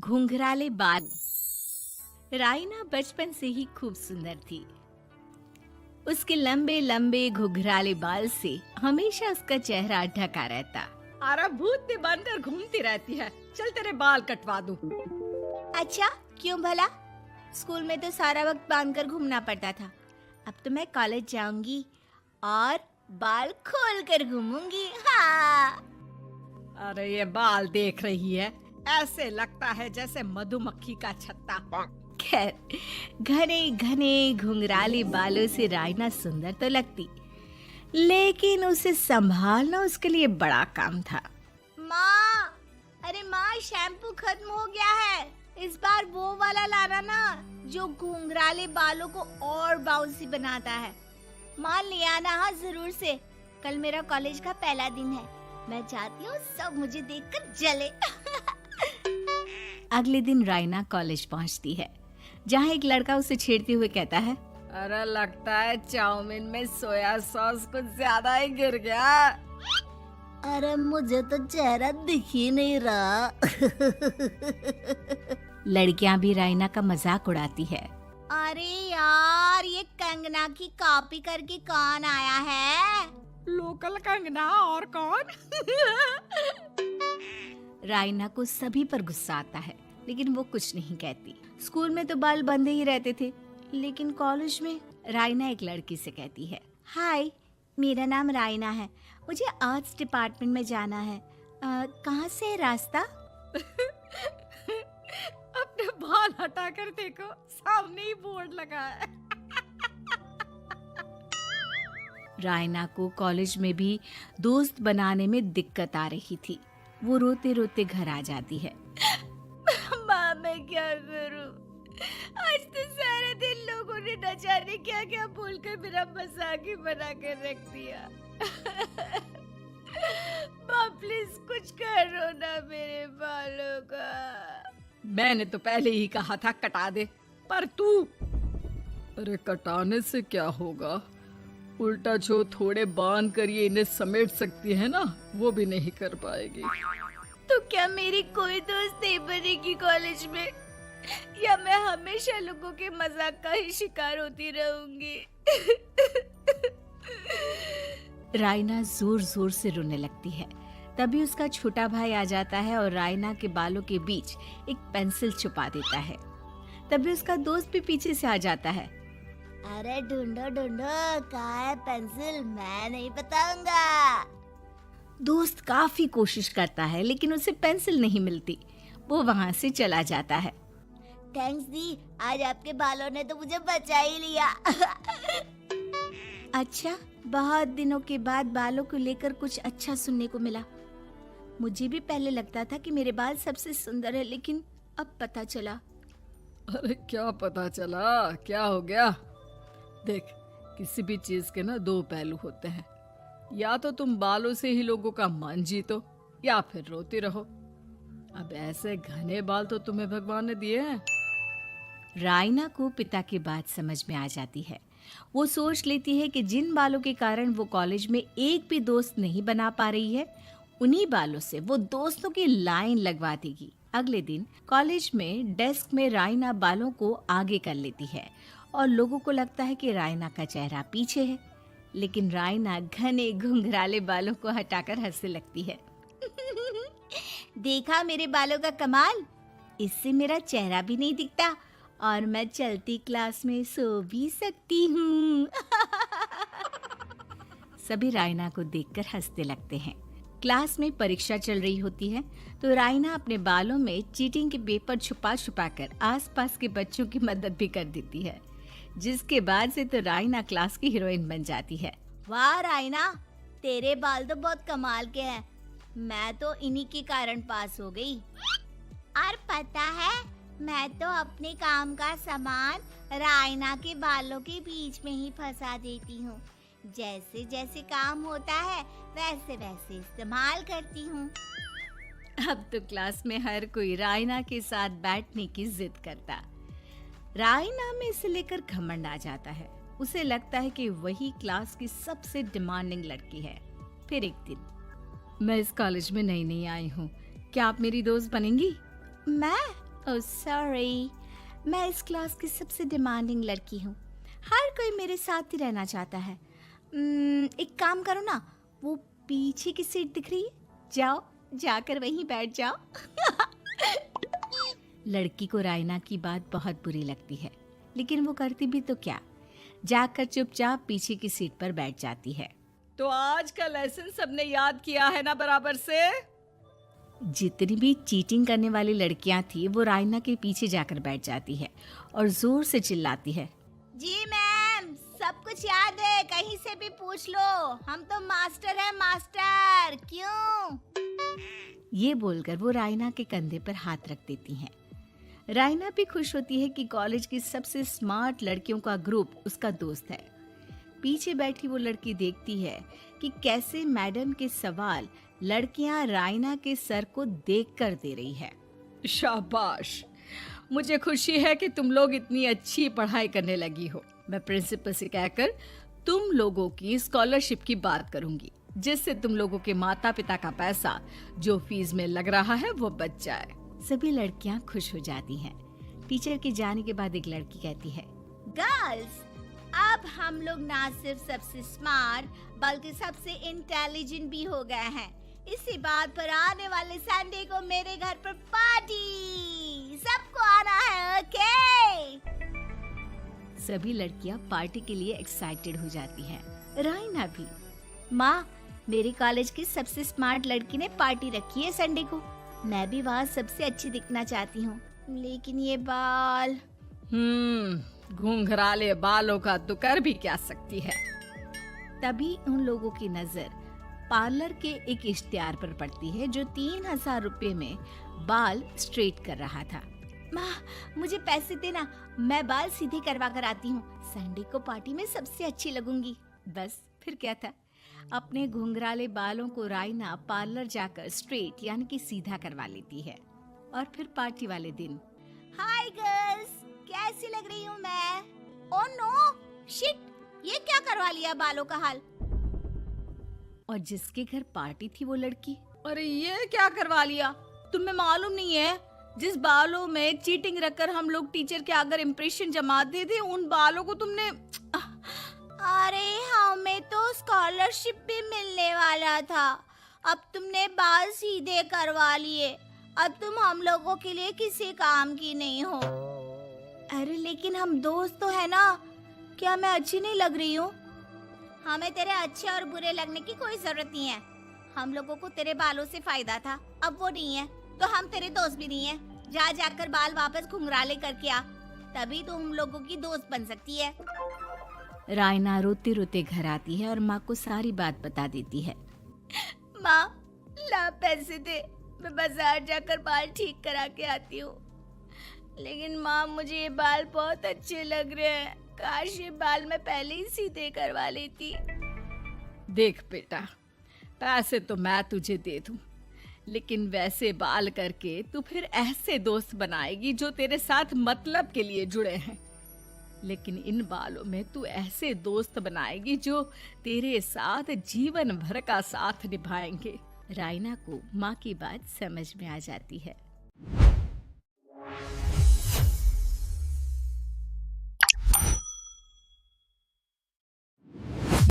घुंघराले बाल। राइना बचपन से ही खूब सुंदर थी। उसके लंबे लंबे घुंघराले बाल से हमेशा उसका चेहरा ढका रहता। अरे भूत बनकर घूमती रहती है, चल तेरे बाल कटवा दूं। अच्छा, क्यों भला? स्कूल में तो सारा वक्त बांधकर घूमना पड़ता था। अब तो मैं कॉलेज जाऊंगी और बाल खोल कर घूमूंगी। हाँ। अरे ये बाल देख रही है, ऐसे लगता है जैसे मधुमक्खी का छत्ता। खैर, घने घने घुंघराले बालों से राइना सुंदर तो लगती, लेकिन उसे संभालना उसके लिए बड़ा काम था। माँ, अरे माँ, शैम्पू खत्म हो गया है। इस बार वो वाला लाना ना, जो घुंघराले बालों को और बाउंसी बनाता है। माँ ले आना, हाँ जरूर से। कल मेरा कॉलेज का पहला दिन है। मैं चाहती हूँ सब मुझे देखकर जले। अगले दिन राइना कॉलेज पहुँचती है, जहाँ एक लड़का उसे छेड़ते हुए कहता है, अरे लगता है चाउमीन में सोया सॉस कुछ ज्यादा ही गिर गया। अरे मुझे तो चेहरा दिख ही नहीं रहा। लड़कियां भी राइना का मजाक उड़ाती है। अरे यार, ये कंगना की कॉपी करके कौन आया है? लोकल कंगना और कौन? राइना को सभी पर गुस्सा आता है, लेकिन वो कुछ नहीं कहती। स्कूल में तो बाल बंधे ही रहते थे, लेकिन कॉलेज में राइना एक लड़की से कहती है, हाय, मेरा नाम राइना है। मुझे आर्ट्स डिपार्टमेंट में जाना है। कहाँ से है रास्ता? अपने बाल हटा कर देखो, सामने ही बोर्ड लगा है। राइना को कॉलेज में भी दोस्त बनाने में दिक्कत आ रही थी। वो रोते रोते घर आ जाती है। माँ, मैं क्या करूं? आज तो सारा दिन लोगों ने न जाने क्या क्या बोलकर मेरा मजाक ही बना कर रख दिया। माँ प्लीज कुछ करो ना मेरे बालों का। मैंने तो पहले ही कहा था कटा दे, पर तू। अरे कटाने से क्या होगा, उल्टा जो थोड़े बांध कर ये इन्हें समेट सकती है ना, वो भी नहीं कर पाएगी। तो क्या मेरी कोई दोस्त नहीं बनेगी कॉलेज में, या मैं हमेशा लोगों के मजाक का ही शिकार होती रहूंगी? राइना जोर जोर से रोने लगती है। तभी उसका छोटा भाई आ जाता है और राइना के बालों के बीच एक पेंसिल छुपा देता है। तभी उसका दोस्त भी पीछे से आ जाता है। अरे ढूंढो ढूंढो, कहाँ है पेंसिल? मैं नहीं बताऊंगा। दोस्त काफी कोशिश करता है, लेकिन उसे पेंसिल नहीं मिलती। वो वहाँ से चला जाता है। थैंक्स दी, आज आपके बालों ने तो मुझे बचा ही लिया। अच्छा, बहुत दिनों के बाद बालों को लेकर कुछ अच्छा सुनने को मिला। मुझे भी पहले लगता था कि मेरे बाल सबसे सुंदर है, लेकिन अब पता चला। अरे क्या पता चला, क्या हो गया? देख, किसी भी चीज के ना दो पहलू होते हैं। या तो तुम बालों से ही लोगों का मन जीतो, या फिर रोते रहो। अब ऐसे घने बाल तो तुम्हें भगवान ने दिए हैं। राइना को पिता की बात समझ में आ जाती है। वो सोच लेती है कि जिन बालों के कारण वो कॉलेज में एक भी दोस्त नहीं बना पा रही है, उन्हीं बालों से वो दोस्तों की लाइन लगवा देगी। अगले दिन कॉलेज में डेस्क में राइना बालों को आगे कर लेती है और लोगों को लगता है कि राइना का चेहरा पीछे है, लेकिन राइना घने घुंघराले बालों को हटाकर हंसने लगती है। देखा मेरे बालों का कमाल? इससे मेरा चेहरा भी नहीं दिखता और मैं चलती क्लास में सो भी सकती हूँ। सभी राइना को देखकर हंसने लगते हैं। क्लास में परीक्षा चल रही होती है, तो राइना अपने बालों में चीटिंग के पेपर छुपा छुपा कर आसपास के बच्चों की मदद भी कर देती है, जिसके बाद से तो राइना क्लास की हीरोइन बन जाती है। वाह राइना, तेरे बाल तो बहुत कमाल के हैं। मैं तो इन्हीं के कारण पास हो गई। और पता है, मैं तो अपने काम का सामान राइना के बालों के बीच में ही फंसा देती हूँ। जैसे जैसे काम होता है वैसे वैसे इस्तेमाल करती हूँ। अब तो क्लास में हर कोई राइना के साथ बैठने की जिद करता। राइना में इसे लेकर घमंड आ जाता है। उसे लगता है कि वही क्लास की सबसे डिमांडिंग लड़की है। फिर एक दिन, मैं इस कॉलेज में नई नई आई हूँ, क्या आप मेरी दोस्त बनेंगी? मैं? ओह सॉरी, मैं इस क्लास की सबसे डिमांडिंग लड़की हूँ। हर कोई मेरे साथ ही रहना चाहता है। एक काम करो ना, वो पीछे की सीट दिख रही है, जाओ जाकर वहीं बैठ जाओ। लड़की को रायना की बात बहुत बुरी लगती है, लेकिन वो करती भी तो क्या, जाकर चुपचाप पीछे की सीट पर बैठ जाती है। तो आज का लेसन सबने याद किया है ना बराबर से? जितनी भी चीटिंग करने वाली लड़कियां थी वो रायना के पीछे जाकर बैठ जाती है और जोर से चिल्लाती है, जी मैम, सब कुछ याद है, कहीं से भी पूछ लो, हम तो मास्टर हैं मास्टर, क्यों? ये बोलकर वो रायना के कंधे पर हाथ रख देती हैं। रायना भी खुश होती है कि कॉलेज की सबसे स्मार्ट लड़कियों का ग्रुप उसका दोस्त है। पीछे बैठी वो लड़की देखती है कि कैसे मैडम के सवाल लड़कियां रायना के सर को देखकर दे रही है। शाबाश, मुझे खुशी है कि तुम लोग इतनी अच्छी पढ़ाई करने लगी हो। मैं प्रिंसिपल से कहकर तुम लोगों की स्कॉलरशिप की बात करूंगी, जिससे तुम लोगों के माता पिता का पैसा जो फीस में लग रहा है वो बच जाए। सभी लड़कियां खुश हो जाती हैं। टीचर के जाने के बाद एक लड़की कहती है, गर्ल्स, अब हम लोग ना सिर्फ सबसे स्मार्ट बल्कि सबसे इंटेलिजेंट भी हो गए हैं। इसी बात पर आने वाले संडे को मेरे घर पर पार्टी, सबको आना है, ओके? सभी लड़कियां पार्टी के लिए एक्साइटेड हो जाती हैं। रायना भी। माँ, मेरे कॉलेज की सबसे स्मार्ट लड़की ने पार्टी रखी है संडे को, मैं भी वहाँ सबसे अच्छी दिखना चाहती हूँ, लेकिन ये बाल। घुंघराले बालों का तो कर भी क्या सकती है। तभी उन लोगों की नजर पार्लर के एक इश्तिहार पर पड़ती है जो 3000 रुपए में बाल स्ट्रेट कर रहा था। माँ, मुझे पैसे देना, मैं बाल सीधे करवा कर आती हूँ, संडे को पार्टी में सबसे अच्छी लगूंगी। बस फिर क्या था, अपने घुंघराले बालों को रायना पार्लर जाकर स्ट्रेट यानी कि सीधा करवा लेती है। और फिर पार्टी वाले दिन, हाय गर्ल्स, कैसी लग रही हूँ मैं? ओह नो, शिट, ये क्या करवा लिया बालों का हाल? और जिसके घर पार्टी थी वो लड़की, अरे ये क्या करवा लिया? तुम्हें मालूम नहीं है, जिस बालों में चीटिंग रखकर हम लोग टीचर के आगे इम्प्रेशन जमाते थे, उन बालों को तुमने। अरे हमें तो स्कॉलरशिप भी मिलने वाला था, अब तुमने बाल सीधे करवा लिए, अब तुम हम लोगों के लिए किसी काम की नहीं हो। अरे लेकिन हम दोस्त तो है ना, क्या मैं अच्छी नहीं लग रही हूँ? हमें तेरे अच्छे और बुरे लगने की कोई जरूरत नहीं है, हम लोगों को तेरे बालों से फायदा था, अब वो नहीं है तो हम तेरे दोस्त भी नहीं है। जा जाकर बाल वापस घुंघराले करके आ, तभी तो हम लोगों की दोस्त बन सकती है। रायना रोते रोते घर आती है और माँ को सारी बात बता देती है। माँ, ला पैसे दे, मैं बाजार जाकर बाल ठीक करा के आती हूँ। लेकिन माँ, मुझे ये बाल बहुत अच्छे लग रहे हैं, काश ये बाल मैं पहले ही सीधे करवा लेती। देख बेटा, पैसे तो मैं तुझे दे दूं, लेकिन वैसे बाल करके तू फिर ऐसे दोस्त बनाएगी जो तेरे साथ मतलब के लिए जुड़े हैं। लेकिन इन बालों में तू ऐसे दोस्त बनाएगी जो तेरे साथ जीवन भर का साथ निभाएंगे। रायना को माँ की बात समझ में आ जाती है।